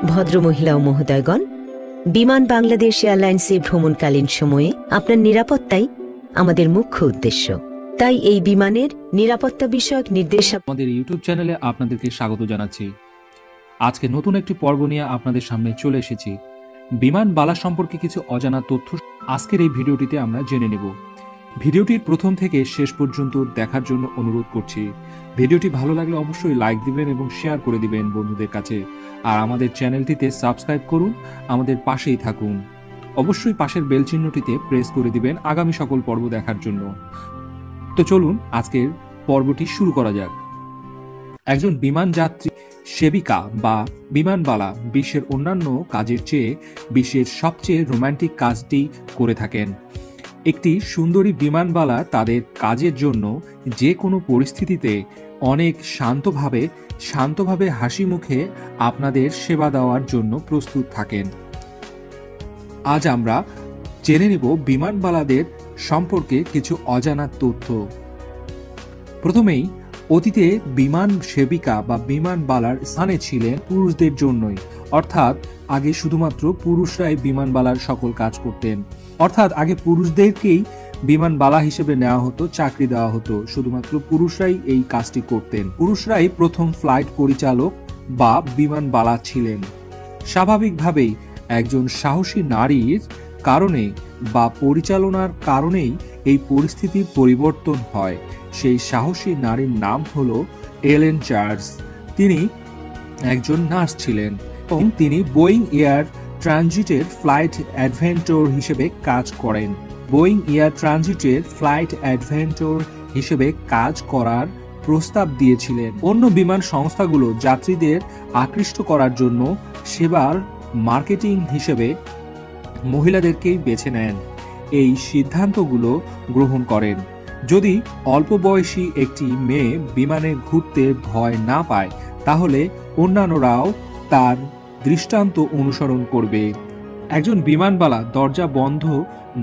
ভদ্রমহিলা ও মহোদয়গণ, বিমান বাংলাদেশ এয়ারলাইন্সে ভ্রমণকালীন সময়ে আপনার নিরাপত্তাই আমাদের মুখ্য উদ্দেশ্য। তাই এই বিমানের নিরাপত্তা বিষয়ক নির্দেশাবলী আমাদের ইউটিউব চ্যানেলে আপনাদেরকে স্বাগত জানাচ্ছি। আজকে নতুন একটি পর্ব নিয়ে আপনাদের সামনে চলে এসেছি। বিমান বালা সম্পর্কে কিছু অজানা তথ্য আজকের এই ভিডিওটিতে আমরা জেনে নেব। ভিডিওটির প্রথম থেকে শেষ পর্যন্ত দেখার জন্য অনুরোধ করছি। ভিডিওটি ভালো লাগলে অবশ্যই লাইক দিবেন এবং শেয়ার করে দিবেন বন্ধুদের কাছে। আর আমাদের চ্যানেলটিতে সাবস্ক্রাইব করুন, আমাদের পাশেই থাকুন। অবশ্যই পাশের বেল চিহ্নটিতে প্রেস করে দিবেন আগামী সকল পর্ব দেখার জন্য। তো চলুন আজকের পর্বটি শুরু করা যাক। একজন বিমান যাত্রী সেবিকা বা বিমানবালা বিশ্বের অন্যান্য কাজের চেয়ে বিশ্বের সবচেয়ে রোমান্টিক কাজটি করে থাকেন। একটি সুন্দরী বিমানবালা তাদের কাজের জন্য যে কোনো পরিস্থিতিতে অনেক শান্তভাবে হাসি মুখে আপনাদের সেবা দেওয়ার জন্য প্রস্তুত থাকেন। আজ আমরা জেনে নেব বিমানবালাদের সম্পর্কে কিছু অজানা তথ্য। প্রথমেই, অতীতে বিমান সেবিকা বা বিমানবালার স্থানে ছিলেন পুরুষদের জন্যই, অর্থাৎ আগে শুধুমাত্র পুরুষরাই বিমানবালার সকল কাজ করতেন। অর্থাৎ আগে পুরুষদেরকেই বিমানবালা হিসেবে নেওয়া হতো, চাকরি দেওয়া হতো, শুধুমাত্র পুরুষরাই এই কাজটি করতেন। পুরুষরাই প্রথম ফ্লাইট পরিচালক বা বিমানবালা ছিলেন। স্বাভাবিকভাবেই একজন সাহসী নারীর কারণে বা পরিচালনার কারণেই এই পরিস্থিতির পরিবর্তন হয়। সেই সাহসী নারীর নাম হলো এলেন চার্লস। তিনি একজন নার্স ছিলেন এবং তিনি বোয়িং এয়ার ট্রানজিটের ফ্লাইট অ্যাডভেন্টর হিসেবে কাজ করেন। বোয়িং এয়ার ট্রানজিটের ফ্লাইট অ্যাডভেন্টর হিসেবে কাজ করার প্রস্তাব দিয়েছিলেন। অন্য বিমান সংস্থাগুলো যাত্রীদের আকৃষ্ট করার জন্য সেবার মার্কেটিং হিসেবে মহিলাদেরকেই বেছে নেন। এই সিদ্ধান্তগুলো গ্রহণ করেন। যদি অল্প বয়সী একটি মেয়ে বিমানে ঘুরতে ভয় না পায়, তাহলে অন্যান্যরাও তার দৃষ্টান্ত অনুসরণ করবে। একজন বিমানবালা দরজা বন্ধ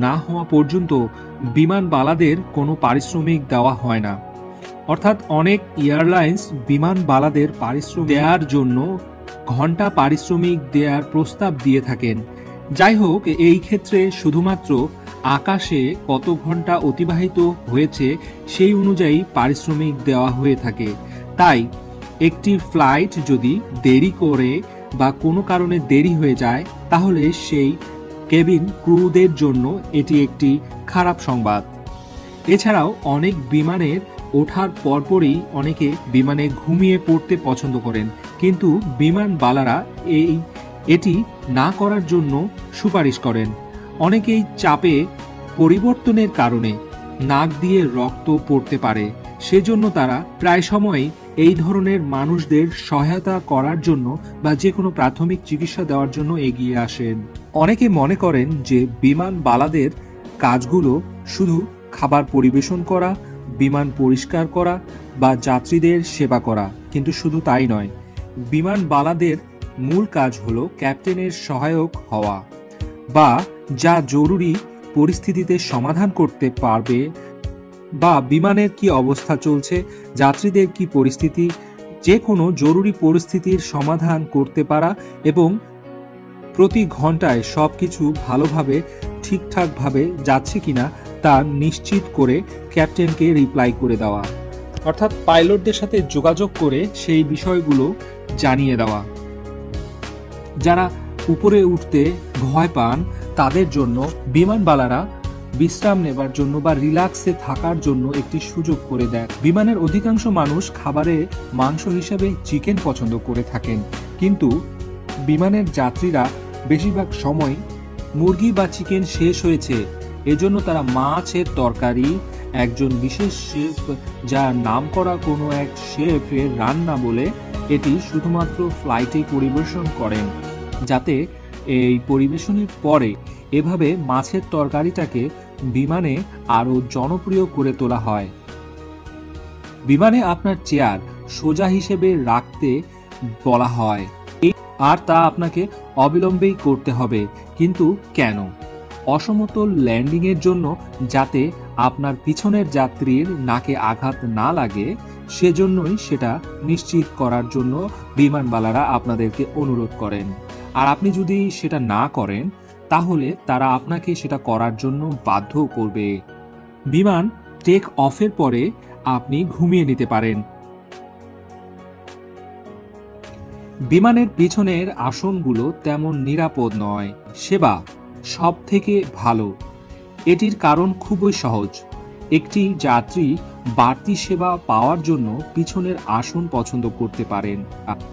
না হওয়া পর্যন্ত বিমানবালাদের কোনো পারিশ্রমিক দেওয়া হয় না। অর্থাৎ অনেক এয়ারলাইন্স বিমানবালাদের পারিশ্রমিক দেওয়ার জন্য ঘন্টা পারিশ্রমিক দেওয়ার প্রস্তাব দিয়ে থাকেন। যাই হোক, এই ক্ষেত্রে শুধুমাত্র আকাশে কত ঘন্টা অতিবাহিত হয়েছে সেই অনুযায়ী পারিশ্রমিক দেওয়া হয়ে থাকে। তাই একটি ফ্লাইট যদি দেরি করে বা কোনো কারণে দেরি হয়ে যায়, তাহলে সেই কেবিন ক্রুদের জন্য এটি একটি খারাপ সংবাদ। এছাড়াও অনেক বিমানের ওঠার পরপরই অনেকে বিমানে ঘুমিয়ে পড়তে পছন্দ করেন, কিন্তু বিমানবালারা এটি না করার জন্য সুপারিশ করেন। অনেকেই চাপে পরিবর্তনের কারণে নাক দিয়ে রক্ত পড়তে পারে, সেজন্য তারা প্রায় সময়ই এই ধরনের মানুষদের সহায়তা করার জন্য বা যে কোনো প্রাথমিক চিকিৎসা দেওয়ার জন্য এগিয়ে আসেন। অনেকে মনে করেন যে বিমানবালাদের কাজগুলো শুধু খাবার পরিবেশন করা, বিমান পরিষ্কার করা বা যাত্রীদের সেবা করা, কিন্তু শুধু তাই নয়। বিমানবালাদের মূল কাজ হলো ক্যাপ্টেনের সহায়ক হওয়া বা যা জরুরি পরিস্থিতিতে সমাধান করতে পারবে, বা বিমানের কি অবস্থা চলছে, যাত্রীদের কি পরিস্থিতি, যে কোনো জরুরি পরিস্থিতির সমাধান করতে পারা এবং প্রতি ঘন্টায় সবকিছু ভালোভাবে ঠিকঠাকভাবে যাচ্ছে কিনা তা নিশ্চিত করে ক্যাপ্টেনকে রিপ্লাই করে দেওয়া, অর্থাৎ পাইলটদের সাথে যোগাযোগ করে সেই বিষয়গুলো জানিয়ে দেওয়া। যারা উপরে উঠতে ভয় পান তাদের জন্য বিমানবালারা বিশ্রাম নেবার জন্য বা রিল্যাক্সে থাকার জন্য একটি সুযোগ করে দেয়। বিমানের অধিকাংশ মানুষ খাবারে মাংস হিসেবে চিকেন পছন্দ করে থাকেন, কিন্তু বিমানের যাত্রীরা বেশিরভাগ সময় মুরগি বা চিকেন শেষ হয়েছে, এজন্য তারা মাছের তরকারি একজন বিশেষ শেফ, যার নাম করা কোনো এক শেফের রান্না বলে, এটি শুধুমাত্র ফ্লাইটে পরিবেশন করেন, যাতে এই পরিবেশনের পরে এভাবে মাছের তরকারিটাকে বিমানে আরো জনপ্রিয় করে তোলা হয়। বিমানে আপনার চেয়ার সোজা হিসেবে রাখতে বলা হয়, আর তা আপনাকে অবিলম্বেই করতে হবে। কিন্তু কেন? অসমতল ল্যান্ডিং এর জন্য, যাতে আপনার পিছনের যাত্রীর নাকে আঘাত না লাগে, সেজন্যই সেটা নিশ্চিত করার জন্য বিমানবালারা আপনাদেরকে অনুরোধ করেন। আর আপনি যদি সেটা না করেন তাহলে তারা আপনাকে সেটা করার জন্য বাধ্য করবে। বিমান টেক অফের পরে আপনি ঘুমিয়ে নিতে পারেন। বিমানের পিছনের আসনগুলো তেমন নিরাপদ নয়, সেবা সব থেকে ভালো। এটির কারণ খুবই সহজ। একটি যাত্রী বাড়তি সেবা পাওয়ার জন্য পিছনের আসন পছন্দ করতে পারেন।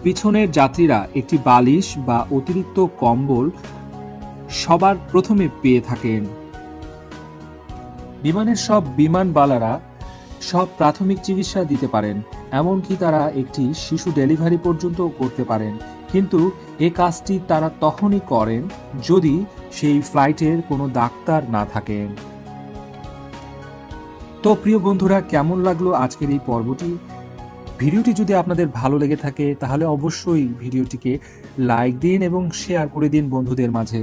পিছনের যাত্রীরা একটি বালিশ বা অতিরিক্ত কম্বল সবার প্রথমে পেয়ে থাকেন। বিমানের সব বিমানবালারা সব প্রাথমিক চিকিৎসা দিতে পারেন, এমনকি তারা একটি শিশু ডেলিভারি পর্যন্ত করতে পারেন, কিন্তু এ কাজটি তারা তখনই করেন যদি সেই ফ্লাইটের কোনো ডাক্তার না থাকেন। তো প্রিয় বন্ধুরা, কেমন লাগলো আজকের এই পর্বটি? ভিডিওটি যদি আপনাদের ভালো লেগে থাকে তাহলে অবশ্যই ভিডিওটিকে লাইক দিন এবং শেয়ার করে দিন বন্ধুদের মাঝে।